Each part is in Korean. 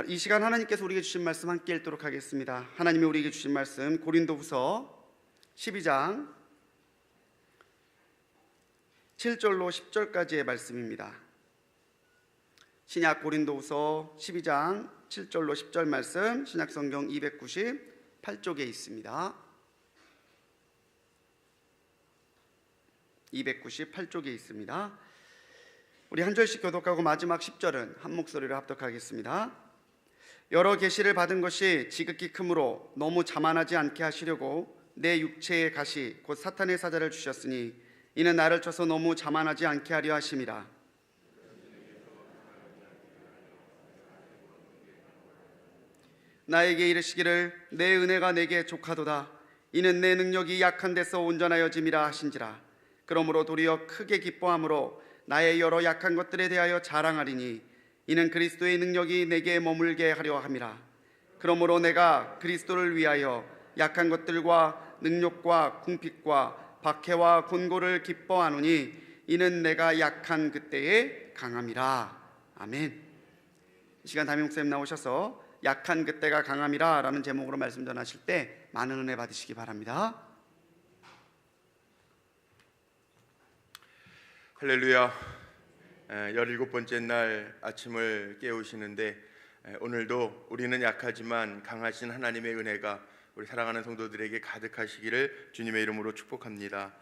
이 시간 하나님께서 우리에게 주신 말씀 함께 읽도록 하겠습니다. 하나님이 우리에게 주신 말씀 고린도후서 12장 7절로 10절까지의 말씀입니다. 신약 고린도후서 12장 7절로 10절 말씀, 신약성경 298쪽에 있습니다. 298쪽에 있습니다. 우리 한 절씩 교독하고 마지막 10절은 한 목소리로 합독하겠습니다. 여러 계시를 받은 것이 지극히 크므로 너무 자만하지 않게 하시려고 내 육체의 가시 곧 사탄의 사자를 주셨으니 이는 나를 쳐서 너무 자만하지 않게 하려 하심이라. 나에게 이르시기를 내 은혜가 내게 족하도다. 이는 내 능력이 약한 데서 온전하여짐이라 하신지라. 그러므로 도리어 크게 기뻐함으로 나의 여러 약한 것들에 대하여 자랑하리니 이는 그리스도의 능력이 내게 머물게 하려 함이라. 그러므로 내가 그리스도를 위하여 약한 것들과 능력과 궁핍과 박해와 곤고를 기뻐하노니 이는 내가 약한 그때에 강함이라. 아멘. 이 시간 담임 목사님 나오셔서 약한 그때가 강함이라 라는 제목으로 말씀 전하실 때 많은 은혜 받으시기 바랍니다. 할렐루야. 17번째 날 아침을 깨우시는데 오늘도 우리는 약하지만 강하신 하나님의 은혜가 우리 사랑하는 성도들에게 가득하시기를 주님의 이름으로 축복합니다.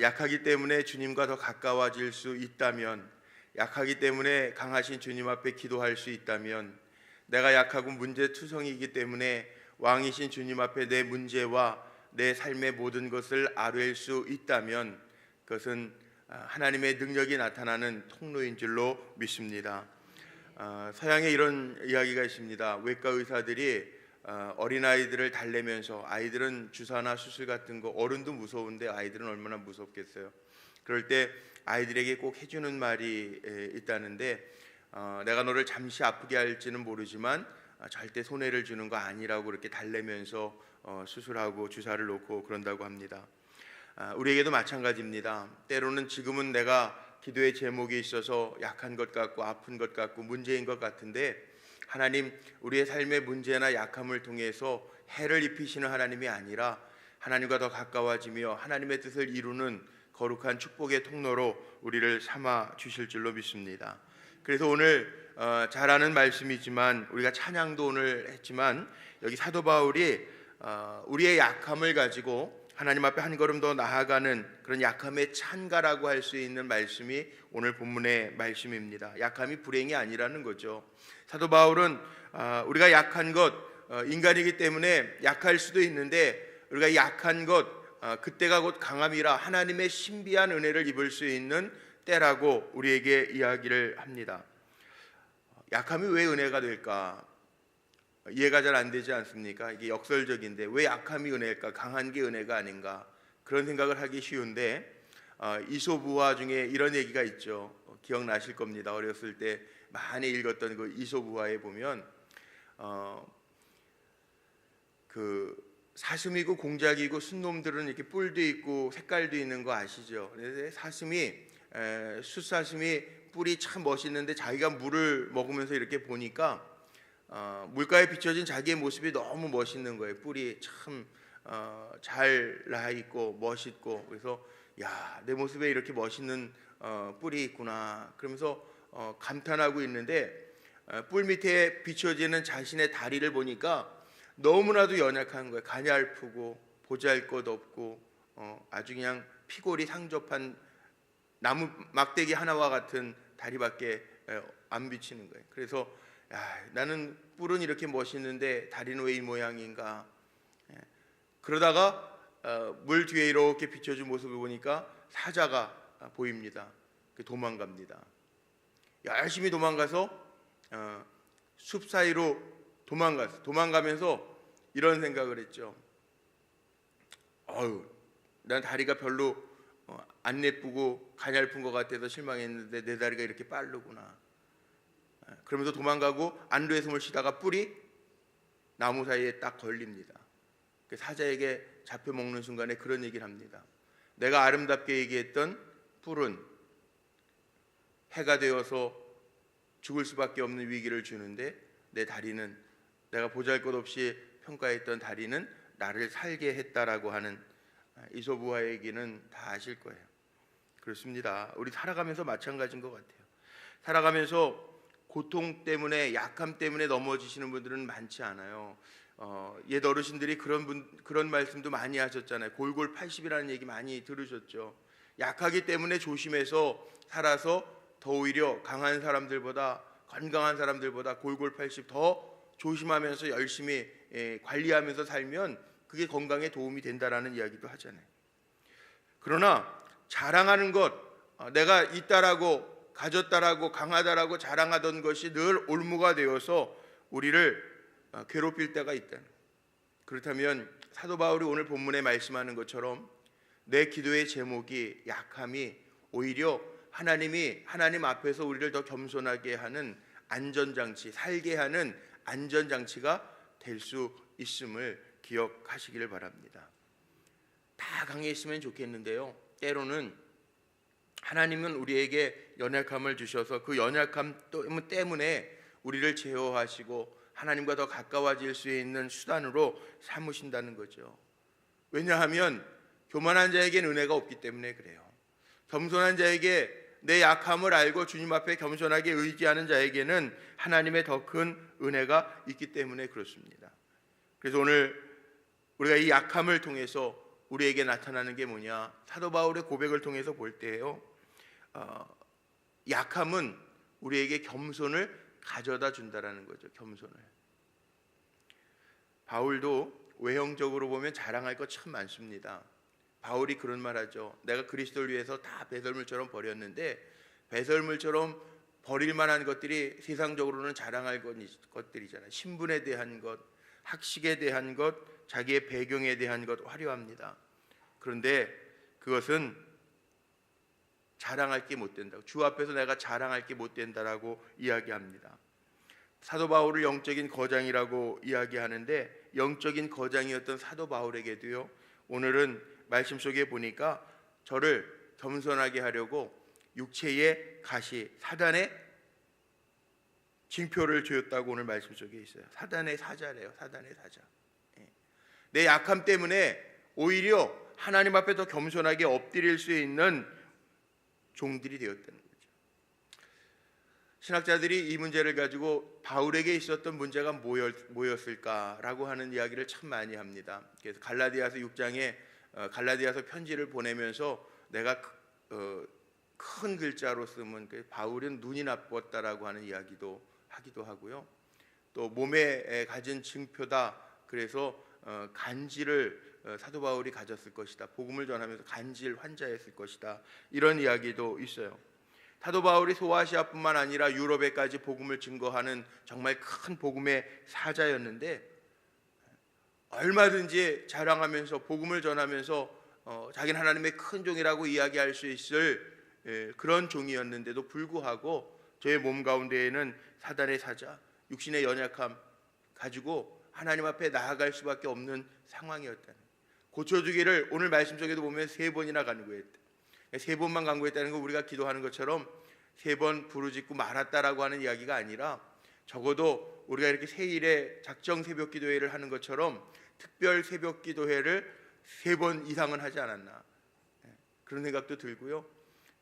약하기 때문에 주님과 더 가까워질 수 있다면, 약하기 때문에 강하신 주님 앞에 기도할 수 있다면, 내가 약하고 문제투성이기 때문에 왕이신 주님 앞에 내 문제와 내 삶의 모든 것을 아뢰일 수 있다면 그것은 하나님의 능력이 나타나는 통로인 줄로 믿습니다. 서양에 이런 이야기가 있습니다. 외과 의사들이 어린아이들을 달래면서, 아이들은 주사나 수술 같은 거 어른도 무서운데 아이들은 얼마나 무섭겠어요. 그럴 때 아이들에게 꼭 해주는 말이 있다는데, 내가 너를 잠시 아프게 할지는 모르지만 절대 손해를 주는 거 아니라고 그렇게 달래면서 수술하고 주사를 놓고 그런다고 합니다. 우리에게도 마찬가지입니다. 때로는 지금은 내가 기도의 제목이 있어서 약한 것 같고 아픈 것 같고 문제인 것 같은데, 하나님 우리의 삶의 문제나 약함을 통해서 해를 입히시는 하나님이 아니라 하나님과 더 가까워지며 하나님의 뜻을 이루는 거룩한 축복의 통로로 우리를 삼아 주실 줄로 믿습니다. 그래서 오늘 잘 아는 말씀이지만 우리가 찬양도 오늘 했지만 여기 사도 바울이 우리의 약함을 가지고 하나님 앞에 한 걸음 더 나아가는 그런 약함의 찬가라고 할 수 있는 말씀이 오늘 본문의 말씀입니다. 약함이 불행이 아니라는 거죠. 사도 바울은 우리가 약한 것, 인간이기 때문에 약할 수도 있는데 우리가 약한 것, 그때가 곧 강함이라 하나님의 신비한 은혜를 입을 수 있는 때라고 우리에게 이야기를 합니다. 약함이 왜 은혜가 될까? 이해가 잘 안 되지 않습니까? 이게 역설적인데 왜 약함이 은혜일까? 강한 게 은혜가 아닌가? 그런 생각을 하기 쉬운데 이솝우화 중에 이런 얘기가 있죠. 기억나실 겁니다. 어렸을 때 많이 읽었던 그 이솝우화에 보면 그 사슴이고 공작이고 순놈들은 이렇게 뿔도 있고 색깔도 있는 거 아시죠? 숫사슴이 뿔이 참 멋있는데 자기가 물을 먹으면서 이렇게 보니까 물가에 비춰진 자기의 모습이 너무 멋있는 거예요. 뿔이 참 잘 나 있고 멋있고, 그래서 야, 내 모습에 이렇게 멋있는 뿔이 있구나 그러면서 감탄하고 있는데 뿔 밑에 비춰지는 자신의 다리를 보니까 너무나도 연약한 거예요. 가냘프고 보잘것없고 아주 그냥 피골이 상접한 나무 막대기 하나와 같은 다리밖에 안 비치는 거예요. 그래서 나는 뿔은 이렇게 멋있는데 다리는 왜 이 모양인가? 그러다가 물 뒤에 이렇게 비춰진 모습을 보니까 사자가 보입니다. 도망갑니다. 열심히 도망가서 숲 사이로 도망가면서 이런 생각을 했죠. 난 다리가 별로 안 예쁘고 가냘픈 것 같아서 실망했는데 내 다리가 이렇게 빠르구나. 그러면서 도망가고 안도의 숨을 쉬다가 뿔이 나무 사이에 딱 걸립니다. 사자에게 잡혀 먹는 순간에 그런 얘기를 합니다. 내가 아름답게 얘기했던 뿔은 해가 되어서 죽을 수밖에 없는 위기를 주는데 내 다리는, 내가 보잘것없이 평가했던 다리는 나를 살게 했다라고 하는 이솝우화의 얘기는 다 아실 거예요. 그렇습니다. 우리 살아가면서 마찬가지인 것 같아요. 살아가면서 고통 때문에, 약함 때문에 넘어지시는 분들은 많지 않아요. 옛 어르신들이 그런 말씀도 많이 하셨잖아요. 골골 80이라는 얘기 많이 들으셨죠. 약하기 때문에 조심해서 살아서 더 오히려 강한 사람들보다, 건강한 사람들보다 골골 80 더 조심하면서 열심히 관리하면서 살면 그게 건강에 도움이 된다라는 이야기도 하잖아요. 그러나 자랑하는 것, 내가 있다라고, 가졌다라고, 강하다라고 자랑하던 것이 늘 올무가 되어서 우리를 괴롭힐 때가 있다. 그렇다면 사도 바울이 오늘 본문에 말씀하는 것처럼 내 기도의 제목이 약함이 오히려 하나님 앞에서 우리를 더 겸손하게 하는 안전장치, 살게 하는 안전장치가 될 수 있음을 기억하시기를 바랍니다. 다 강해있으면 좋겠는데요, 때로는 하나님은 우리에게 연약함을 주셔서 그 연약함 때문에 우리를 제어하시고 하나님과 더 가까워질 수 있는 수단으로 삼으신다는 거죠. 왜냐하면 교만한 자에게는 은혜가 없기 때문에 그래요. 겸손한 자에게, 내 약함을 알고 주님 앞에 겸손하게 의지하는 자에게는 하나님의 더 큰 은혜가 있기 때문에 그렇습니다. 그래서 오늘 우리가 이 약함을 통해서 우리에게 나타나는 게 뭐냐, 사도 바울의 고백을 통해서 볼 때예요, 약함은 우리에게 겸손을 가져다 준다라는 거죠. 겸손을. 바울도 외형적으로 보면 자랑할 것 참 많습니다. 바울이 그런 말 하죠. 내가 그리스도를 위해서 다 배설물처럼 버렸는데, 배설물처럼 버릴 만한 것들이 세상적으로는 자랑할 것들이잖아요. 신분에 대한 것, 학식에 대한 것, 자기의 배경에 대한 것 화려합니다. 그런데 그것은 자랑할 게 못 된다고, 주 앞에서 내가 자랑할 게 못 된다라고 이야기합니다. 사도 바울을 영적인 거장이라고 이야기하는데, 영적인 거장이었던 사도 바울에게도요, 오늘은 말씀 속에 보니까 저를 겸손하게 하려고 육체의 가시, 사단의 징표를 주었다고 오늘 말씀 속에 있어요. 사단의 사자래요. 사단의 사자. 내 약함 때문에 오히려 하나님 앞에 더 겸손하게 엎드릴 수 있는 종들이 되었다는 거죠. 신학자들이 이 문제를 가지고 바울에게 있었던 문제가 뭐였을까라고 하는 이야기를 참 많이 합니다. 그래서 갈라디아서 6장에 갈라디아서 편지를 보내면서 내가 큰 글자로 쓰면 바울은 눈이 나빴다라고 하는 이야기도 하기도 하고요. 또 몸에 가진 징표다. 그래서 간질을 사도 바울이 가졌을 것이다. 복음을 전하면서 간질 환자였을 것이다. 이런 이야기도 있어요. 사도 바울이 소아시아뿐만 아니라 유럽에까지 복음을 증거하는 정말 큰 복음의 사자였는데, 얼마든지 자랑하면서 복음을 전하면서 자기는 하나님의 큰 종이라고 이야기할 수 있을 그런 종이었는데도 불구하고 저의 몸 가운데에는 사단의 사자, 육신의 연약함 가지고 하나님 앞에 나아갈 수밖에 없는 상황이었다는, 고쳐주기를 오늘 말씀 속에도 보면 3번이나 간구했다. 3번만 간구했다는 건 우리가 기도하는 것처럼 3번 부르짖고 말았다라고 하는 이야기가 아니라, 적어도 우리가 이렇게 세일에 작정 새벽 기도회를 하는 것처럼 특별 새벽 기도회를 3번 이상은 하지 않았나, 그런 생각도 들고요.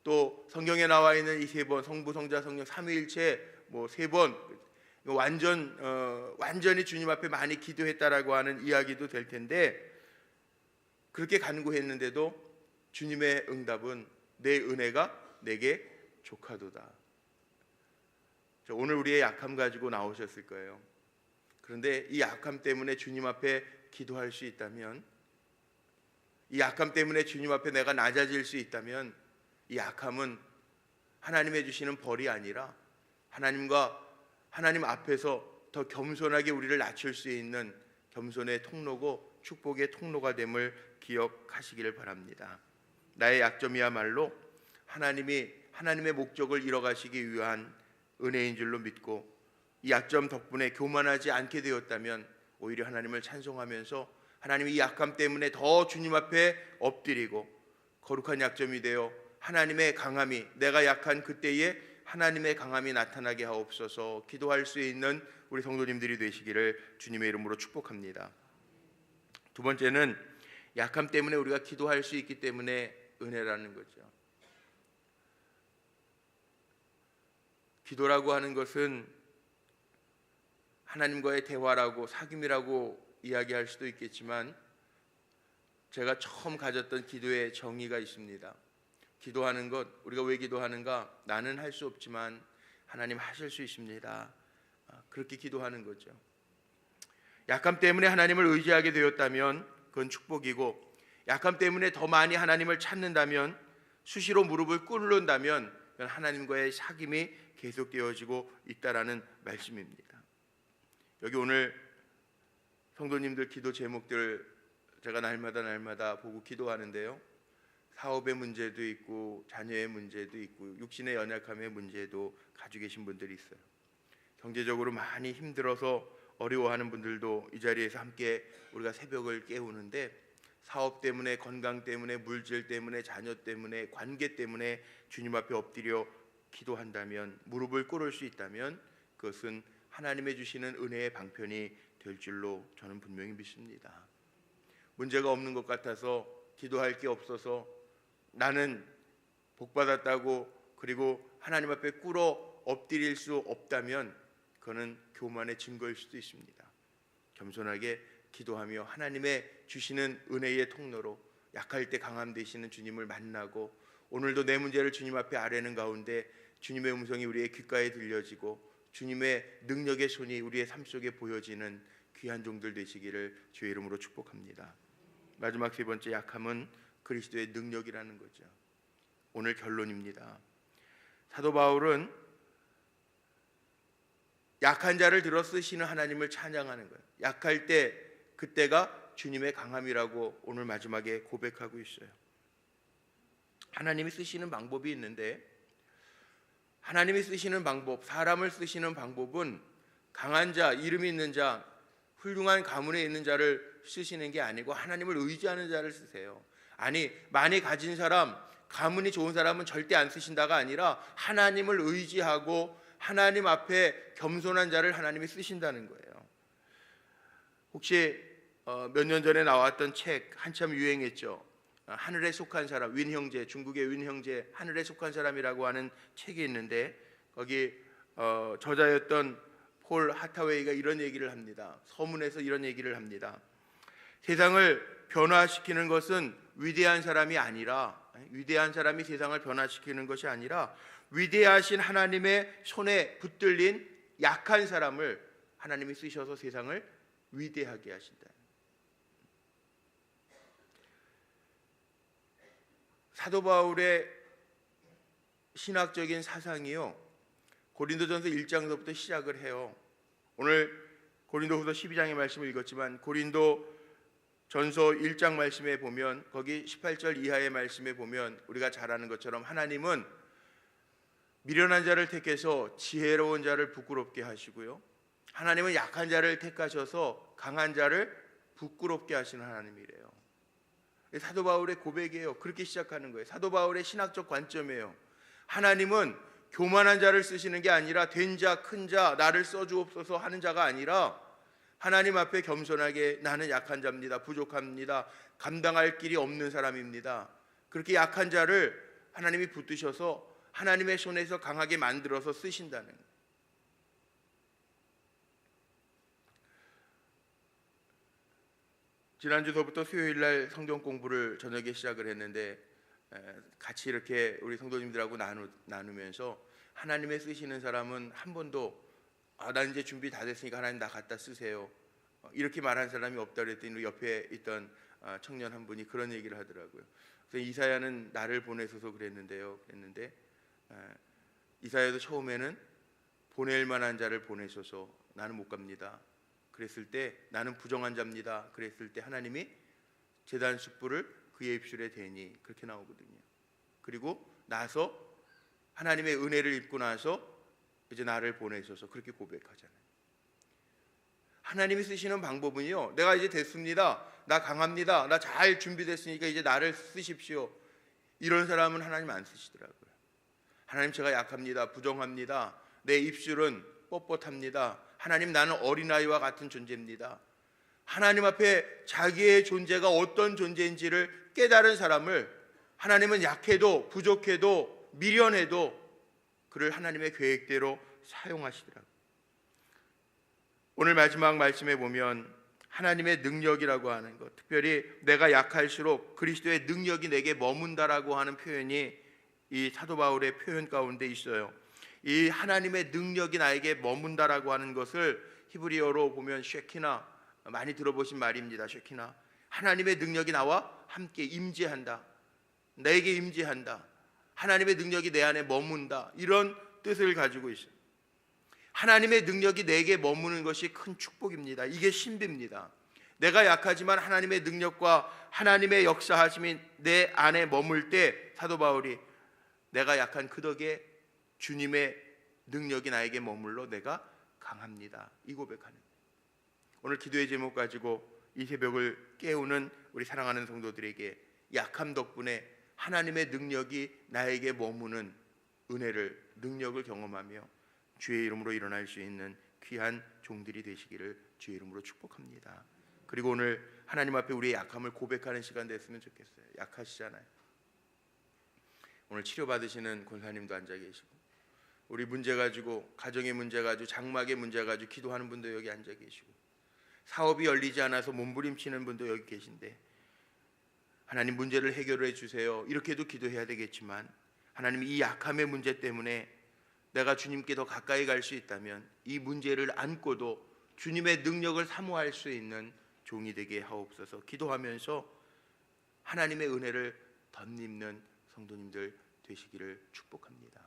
또 성경에 나와 있는 이 3번, 성부, 성자, 성령 삼위일체 3번 완전히 주님 앞에 많이 기도했다라고 하는 이야기도 될 텐데, 그렇게 간구했는데도 주님의 응답은 내 은혜가 내게 족하도다. 오늘 우리의 약함 가지고 나오셨을 거예요. 그런데 이 약함 때문에 주님 앞에 기도할 수 있다면, 이 약함 때문에 주님 앞에 내가 낮아질 수 있다면, 이 약함은 하나님의 주시는 벌이 아니라 하나님 앞에서 더 겸손하게 우리를 낮출 수 있는 겸손의 통로고 축복의 통로가 됨을 기억하시기를 바랍니다. 나의 약점이야말로 하나님의 목적을 이뤄가시기 위한 은혜인 줄로 믿고, 이 약점 덕분에 교만하지 않게 되었다면 오히려 하나님을 찬송하면서 하나님이 이 약함 때문에 더 주님 앞에 엎드리고, 거룩한 약점이 되어 하나님의 강함이, 내가 약한 그때에 하나님의 강함이 나타나게 하옵소서 기도할 수 있는 우리 성도님들이 되시기를 주님의 이름으로 축복합니다. 두 번째는 약함 때문에 우리가 기도할 수 있기 때문에 은혜라는 거죠. 기도라고 하는 것은 하나님과의 대화라고 사귐이라고 이야기할 수도 있겠지만, 제가 처음 가졌던 기도의 정의가 있습니다. 기도하는 것, 우리가 왜 기도하는가? 나는 할 수 없지만 하나님 하실 수 있습니다. 그렇게 기도하는 거죠. 약함 때문에 하나님을 의지하게 되었다면 그건 축복이고, 약함 때문에 더 많이 하나님을 찾는다면, 수시로 무릎을 꿇는다면 그건 하나님과의 사귐이 계속되어지고 있다라는 말씀입니다. 여기 오늘 성도님들 기도 제목들 제가 날마다 보고 기도하는데요, 사업의 문제도 있고 자녀의 문제도 있고 육신의 연약함의 문제도 가지고 계신 분들이 있어요. 경제적으로 많이 힘들어서 어려워하는 분들도 이 자리에서 함께 우리가 새벽을 깨우는데, 사업 때문에, 건강 때문에, 물질 때문에, 자녀 때문에, 관계 때문에 주님 앞에 엎드려 기도한다면, 무릎을 꿇을 수 있다면 그것은 하나님의 주시는 은혜의 방편이 될 줄로 저는 분명히 믿습니다. 문제가 없는 것 같아서, 기도할 게 없어서, 나는 복받았다고 그리고 하나님 앞에 꿇어 엎드릴 수 없다면 그거는 교만의 증거일 수도 있습니다. 겸손하게 기도하며 하나님의 주시는 은혜의 통로로 약할 때 강함 되시는 주님을 만나고, 오늘도 내 문제를 주님 앞에 아뢰는 가운데 주님의 음성이 우리의 귓가에 들려지고 주님의 능력의 손이 우리의 삶 속에 보여지는 귀한 종들 되시기를 주의 이름으로 축복합니다. 마지막 세 번째, 약함은 그리스도의 능력이라는 거죠. 오늘 결론입니다. 사도 바울은 약한 자를 들어 쓰시는 하나님을 찬양하는 거예요. 약할 때 그때가 주님의 강함이라고 오늘 마지막에 고백하고 있어요. 하나님이 쓰시는 방법이 있는데, 하나님이 쓰시는 방법, 사람을 쓰시는 방법은 강한 자, 이름 있는 자, 훌륭한 가문에 있는 자를 쓰시는 게 아니고 하나님을 의지하는 자를 쓰세요. 아니, 많이 가진 사람, 가문이 좋은 사람은 절대 안 쓰신다가 아니라 하나님을 의지하고 하나님 앞에 겸손한 자를 하나님이 쓰신다는 거예요. 혹시 몇 년 전에 나왔던 책, 한참 유행했죠. 하늘에 속한 사람, 윈 형제, 중국의 윈 형제, 하늘에 속한 사람이라고 하는 책이 있는데, 거기 저자였던 폴 하타웨이가 이런 얘기를 합니다. 서문에서 이런 얘기를 합니다. 세상을 변화시키는 것은 위대한 사람이 아니라, 위대한 사람이 세상을 변화시키는 것이 아니라 위대하신 하나님의 손에 붙들린 약한 사람을 하나님이 쓰셔서 세상을 위대하게 하신다. 사도 바울의 신학적인 사상이요, 고린도전서 1장서부터 시작을 해요. 오늘 고린도후서 12장의 말씀을 읽었지만 고린도전서 1장 말씀에 보면, 거기 18절 이하의 말씀에 보면 우리가 잘 아는 것처럼 하나님은 미련한 자를 택해서 지혜로운 자를 부끄럽게 하시고요, 하나님은 약한 자를 택하셔서 강한 자를 부끄럽게 하시는 하나님이래요. 사도 바울의 고백이에요. 그렇게 시작하는 거예요. 사도 바울의 신학적 관점이에요. 하나님은 교만한 자를 쓰시는 게 아니라 된 자, 큰 자, 나를 써주옵소서 하는 자가 아니라 하나님 앞에 겸손하게, 나는 약한 자입니다, 부족합니다, 감당할 길이 없는 사람입니다, 그렇게 약한 자를 하나님이 붙드셔서 하나님의 손에서 강하게 만들어서 쓰신다는 거예요. 지난주서부터 수요일날 성경 공부를 저녁에 시작을 했는데, 같이 이렇게 우리 성도님들하고 나누면서 하나님의 쓰시는 사람은 한 번도 나 이제 준비 다 됐으니까 하나님 나 갖다 쓰세요, 이렇게 말한 사람이 없다 그랬더니 옆에 있던 청년 한 분이 그런 얘기를 하더라고요. 그래서 이사야는 나를 보내셔서 그랬는데요, 그랬는데 이사야도 처음에는 보낼 만한 자를 보내셔서 나는 못 갑니다, 그랬을 때 나는 부정한 자입니다, 그랬을 때 하나님이 제단 숯불을 그의 입술에 대니, 그렇게 나오거든요. 그리고 나서 하나님의 은혜를 입고 나서 이제 나를 보내셔서 그렇게 고백하잖아요. 하나님이 쓰시는 방법은요, 내가 이제 됐습니다, 나 강합니다, 나 잘 준비됐으니까 이제 나를 쓰십시오, 이런 사람은 하나님 안 쓰시더라고요. 하나님, 제가 약합니다, 부정합니다, 내 입술은 뻣뻣합니다, 하나님, 나는 어린아이와 같은 존재입니다. 하나님 앞에 자기의 존재가 어떤 존재인지를 깨달은 사람을 하나님은 약해도 부족해도 미련해도 그를 하나님의 계획대로 사용하시더라고요. 오늘 마지막 말씀에 보면 하나님의 능력이라고 하는 것, 특별히 내가 약할수록 그리스도의 능력이 내게 머문다라고 하는 표현이 이 사도 바울의 표현 가운데 있어요. 이 하나님의 능력이 나에게 머문다라고 하는 것을 히브리어로 보면 쉐키나, 많이 들어보신 말입니다. 쉐키나, 하나님의 능력이 나와 함께 임재한다, 내게 임재한다, 하나님의 능력이 내 안에 머문다, 이런 뜻을 가지고 있어요. 하나님의 능력이 내게 머무는 것이 큰 축복입니다. 이게 신비입니다. 내가 약하지만 하나님의 능력과 하나님의 역사하심이 내 안에 머물 때 사도 바울이 내가 약한 그 덕에 주님의 능력이 나에게 머물러 내가 강합니다, 이 고백하는, 오늘 기도의 제목 가지고 이 새벽을 깨우는 우리 사랑하는 성도들에게 약함 덕분에 하나님의 능력이 나에게 머무는 은혜를, 능력을 경험하며 주의 이름으로 일어날 수 있는 귀한 종들이 되시기를 주의 이름으로 축복합니다. 그리고 오늘 하나님 앞에 우리의 약함을 고백하는 시간 됐으면 좋겠어요. 약하시잖아요. 오늘 치료받으시는 권사님도 앉아 계시고, 우리 문제 가지고, 가정의 문제 가지고, 장막의 문제 가지고 기도하는 분도 여기 앉아 계시고, 사업이 열리지 않아서 몸부림치는 분도 여기 계신데 하나님 문제를 해결해 주세요, 이렇게도 기도해야 되겠지만 하나님, 이 약함의 문제 때문에 내가 주님께 더 가까이 갈 수 있다면 이 문제를 안고도 주님의 능력을 사모할 수 있는 종이 되게 하옵소서. 기도하면서 하나님의 은혜를 덧입는 성도님들 되시기를 축복합니다.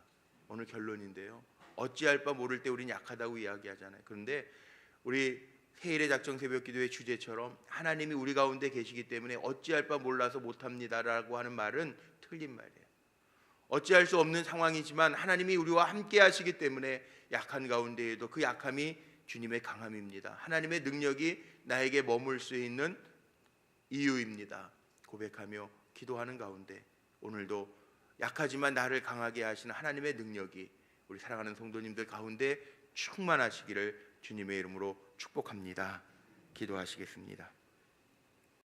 오늘 결론인데요, 어찌할 바 모를 때 우리는 약하다고 이야기하잖아요. 그런데 우리 세일의 작정 새벽 기도의 주제처럼 하나님이 우리 가운데 계시기 때문에 어찌할 바 몰라서 못합니다라고 하는 말은 틀린 말이에요. 어찌할 수 없는 상황이지만 하나님이 우리와 함께 하시기 때문에 약한 가운데에도 그 약함이 주님의 강함입니다. 하나님의 능력이 나에게 머물 수 있는 이유입니다. 고백하며 기도하는 가운데 오늘도 약하지만 나를 강하게 하시는 하나님의 능력이 우리 사랑하는 성도님들 가운데 충만하시기를 주님의 이름으로 축복합니다. 기도하시겠습니다.